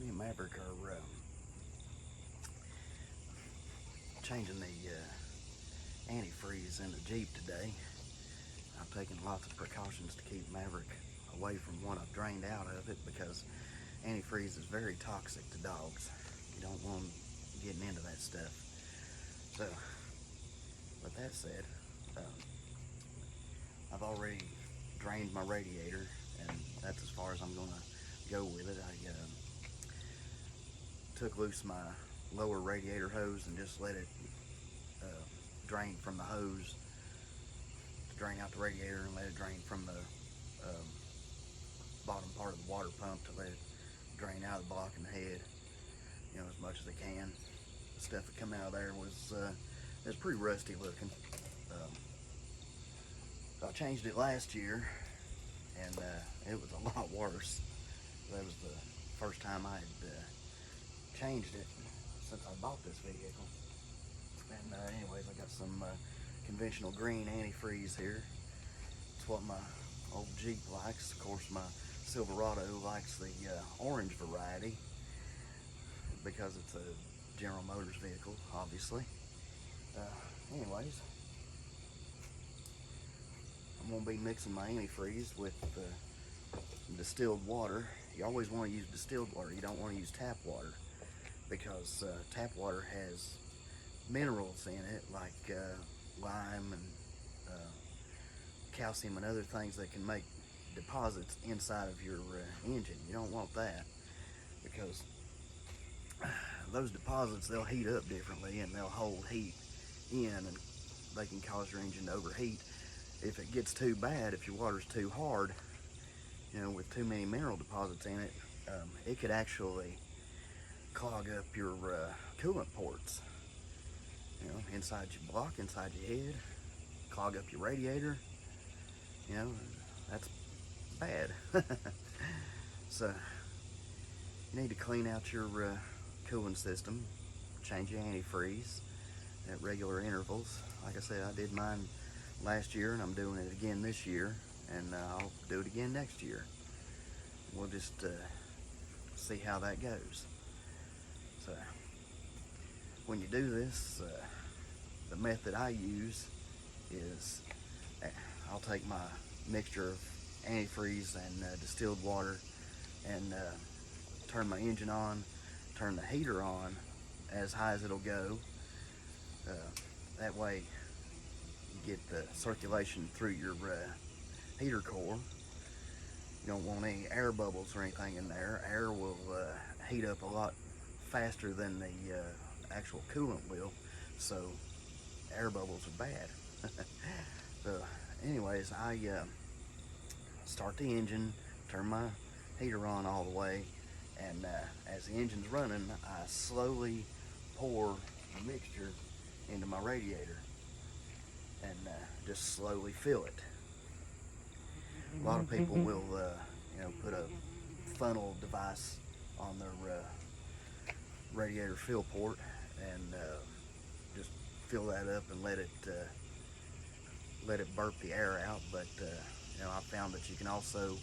Me and Maverick are changing the antifreeze in the Jeep today. I've taken lots of precautions to keep Maverick away from what I've drained out of it, because antifreeze is very toxic to dogs. You don't want them getting into that stuff. So, with that said, I've already drained my radiator, and that's as far as I'm going to go with it. I took loose my lower radiator hose and just let it drain from the hose to drain out the radiator, and let it drain from the bottom part of the water pump to let it drain out of the block and the head, you know, as much as it can. The stuff that come out of there was pretty rusty looking. I changed it last year, and it was a lot worse. That was the first time I had changed it since I bought this vehicle. And anyways, I got some conventional green antifreeze here. It's what my old Jeep likes. Of course, my Silverado likes the orange variety because it's a General Motors vehicle, obviously. Anyways, I'm going to be mixing my antifreeze with distilled water. You always want to use distilled water. You don't want to use tap water, because tap water has minerals in it like lime and calcium and other things that can make deposits inside of your engine. You don't want that, because those deposits, they'll heat up differently and they'll hold heat in, and they can cause your engine to overheat. If it gets too bad, if your water's too hard, you know, with too many mineral deposits in it, it could actually clog up your coolant ports, you know, inside your block, inside your head, clog up your radiator. You know, that's bad. So you need to clean out your cooling system, change your antifreeze at regular intervals. Like I said, I did mine last year, and I'm doing it again this year, and I'll do it again next year. We'll just see how that goes. So when you do this, the method I use is I'll take my mixture of antifreeze and distilled water and turn my engine on, turn the heater on as high as it'll go. That way you get the circulation through your heater core. You don't want any air bubbles or anything in there. Air will heat up a lot faster than the actual coolant will, so air bubbles are bad. So anyways, I start the engine, turn my heater on all the way, and as the engine's running, I slowly pour the mixture into my radiator and just slowly fill it. A lot of people will you know, put a funnel device on their radiator fill port and just fill that up and let it burp the air out. But you know, I found that you can also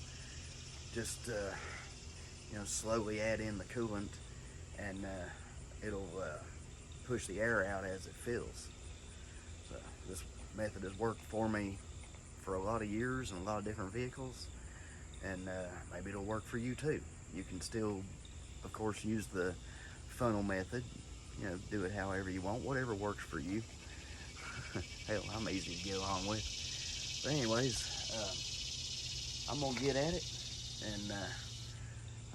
just you know, slowly add in the coolant, and it'll push the air out as it fills. So this method has worked for me for a lot of years and a lot of different vehicles, and maybe it'll work for you too. You can still, of course, use the funnel method. You know, do it however you want, whatever works for you. Hell, I'm easy to get along with. But anyways, I'm gonna get at it, and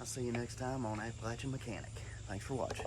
I'll see you next time on Appalachian Mechanic. Thanks for watching.